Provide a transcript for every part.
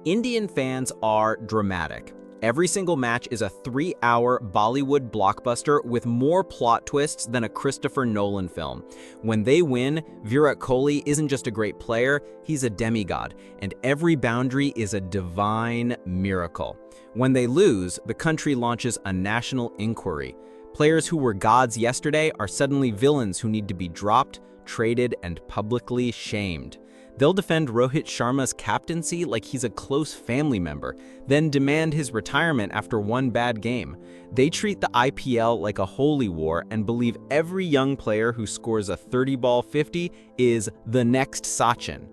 Indian fans are dramatic. Every single match is a 3-hour Bollywood blockbuster with more plot twists than a Christopher Nolan film. When they win, Virat Kohli isn't just a great player, he's a demigod, and every boundary is a divine miracle. When they lose, the country launches a national inquiry. Players who were gods yesterday are suddenly villains who need to be dropped, traded, and publicly shamed. They'll defend Rohit Sharma's captaincy like he's a close family member, then demand his retirement after one bad game. They treat the IPL like a holy war and believe every young player who scores a 30-ball 50 is the next Sachin.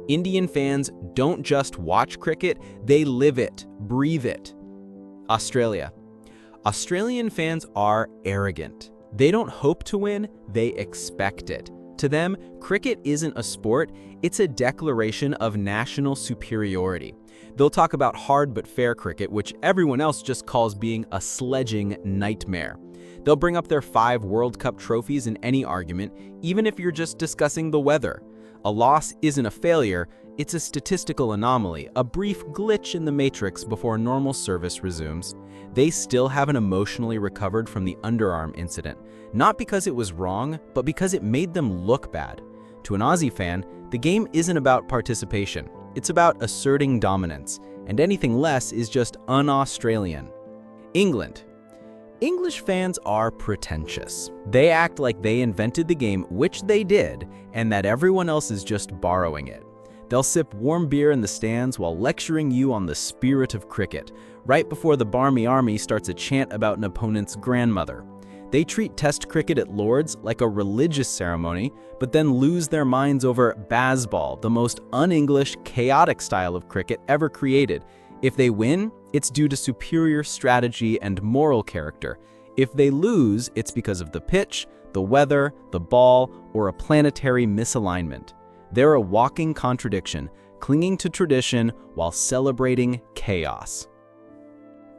Indian fans don't just watch cricket, they live it, breathe it. Australia. Australian fans are arrogant. They don't hope to win, they expect it. To them, cricket isn't a sport, it's a declaration of national superiority. They'll talk about hard but fair cricket, which everyone else just calls being a sledging nightmare. They'll bring up their 5 World Cup trophies in any argument, even if you're just discussing the weather. A loss isn't a failure, it's a statistical anomaly, a brief glitch in the matrix before normal service resumes. They still haven't emotionally recovered from the underarm incident, not because it was wrong, but because it made them look bad. To an Aussie fan, the game isn't about participation, it's about asserting dominance, and anything less is just un-Australian. England. English fans are pretentious. They act like they invented the game, which they did, and that everyone else is just borrowing it. They'll sip warm beer in the stands while lecturing you on the spirit of cricket, right before the Barmy Army starts a chant about an opponent's grandmother. They treat Test cricket at Lord's like a religious ceremony, but then lose their minds over Bazball, the most un-English, chaotic style of cricket ever created. If they win, it's due to superior strategy and moral character. If they lose, it's because of the pitch, the weather, the ball, or a planetary misalignment. They're a walking contradiction, clinging to tradition while celebrating chaos.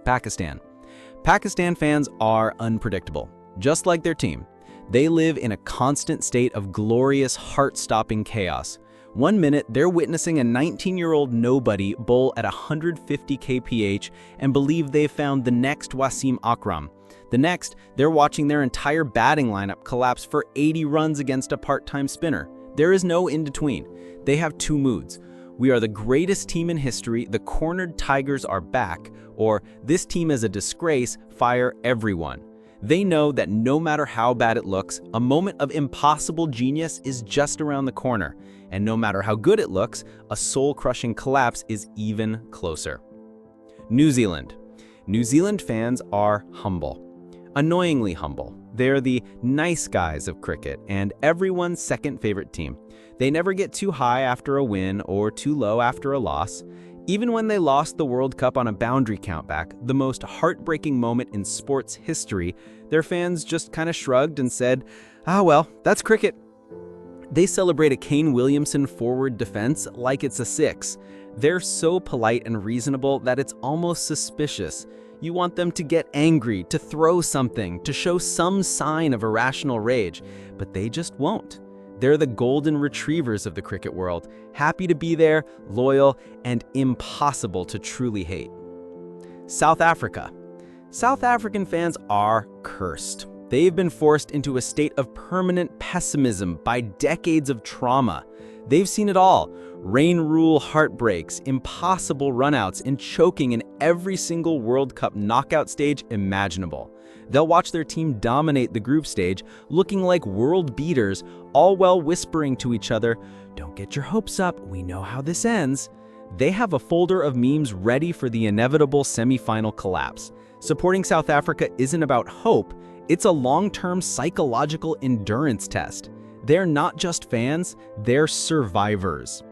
Pakistan. Pakistan fans are unpredictable, just like their team. They live in a constant state of glorious, heart-stopping chaos. One minute, they're witnessing a 19-year-old nobody bowl at 150 kph and believe they've found the next Wasim Akram. The next, they're watching their entire batting lineup collapse for 80 runs against a part-time spinner. There is no in-between. They have 2 moods. We are the greatest team in history, the cornered tigers are back, or this team is a disgrace, fire everyone. They know that no matter how bad it looks, a moment of impossible genius is just around the corner, and no matter how good it looks, a soul-crushing collapse is even closer. New Zealand. New Zealand fans are humble. Annoyingly humble. They're the nice guys of cricket and everyone's second favorite team. They never get too high after a win or too low after a loss. Even when they lost the World Cup on a boundary countback, the most heartbreaking moment in sports history, their fans just kind of shrugged and said, "Ah well, that's cricket." They celebrate a Kane Williamson forward defense like it's a 6. They're so polite and reasonable that it's almost suspicious. You want them to get angry, to throw something, to show some sign of irrational rage, but they just won't. They're the golden retrievers of the cricket world, happy to be there, loyal, and impossible to truly hate. South Africa. South African fans are cursed. They've been forced into a state of permanent pessimism by decades of trauma. They've seen it all. Rain rule heartbreaks, impossible runouts, and choking in every single World Cup knockout stage imaginable. They'll watch their team dominate the group stage, looking like world beaters, all while whispering to each other, "Don't get your hopes up, we know how this ends." They have a folder of memes ready for the inevitable semi-final collapse. Supporting South Africa isn't about hope, it's a long-term psychological endurance test. They're not just fans, they're survivors.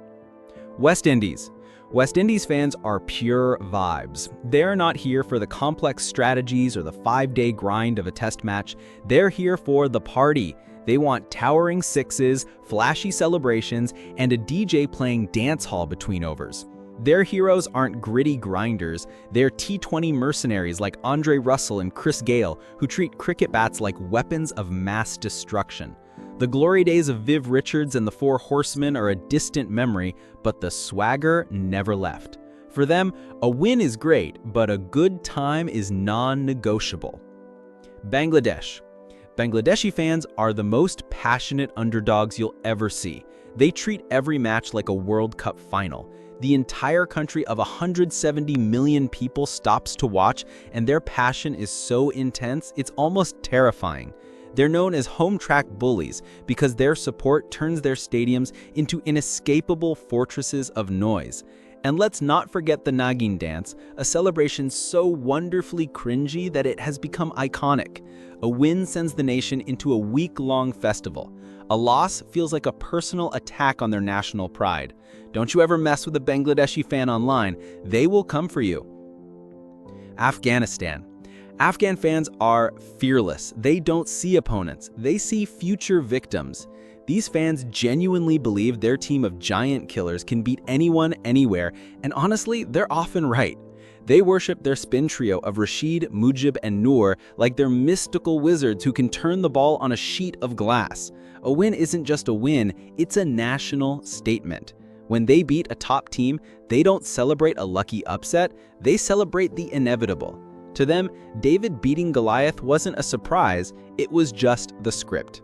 West Indies. West Indies fans are pure vibes. They're not here for the complex strategies or the 5-day grind of a test match. They're here for the party. They want towering sixes, flashy celebrations, and a DJ playing dance hall between overs. Their heroes aren't gritty grinders, they're T20 mercenaries like Andre Russell and Chris Gayle, who treat cricket bats like weapons of mass destruction. The glory days of Viv Richards and the Four Horsemen are a distant memory, but the swagger never left. For them, a win is great, but a good time is non-negotiable. Bangladesh. Bangladeshi fans are the most passionate underdogs you'll ever see. They treat every match like a World Cup final. The entire country of 170 million people stops to watch, and their passion is so intense, it's almost terrifying. They're known as home track bullies because their support turns their stadiums into inescapable fortresses of noise. And let's not forget the Nagin dance, a celebration so wonderfully cringy that it has become iconic. A win sends the nation into a week-long festival. A loss feels like a personal attack on their national pride. Don't you ever mess with a Bangladeshi fan online, they will come for you. Afghanistan. Afghan fans are fearless. They don't see opponents, they see future victims. These fans genuinely believe their team of giant killers can beat anyone, anywhere, and honestly, they're often right. They worship their spin trio of Rashid, Mujib, and Noor like they're mystical wizards who can turn the ball on a sheet of glass. A win isn't just a win, it's a national statement. When they beat a top team, they don't celebrate a lucky upset, they celebrate the inevitable. To them, David beating Goliath wasn't a surprise, it was just the script.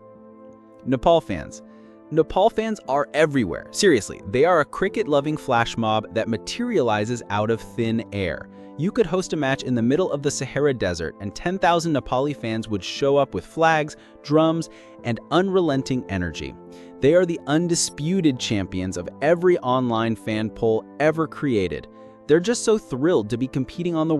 Nepal fans. Nepal fans are everywhere. Seriously, they are a cricket-loving flash mob that materializes out of thin air. You could host a match in the middle of the Sahara Desert and 10,000 Nepali fans would show up with flags, drums, and unrelenting energy. They are the undisputed champions of every online fan poll ever created. They're just so thrilled to be competing on the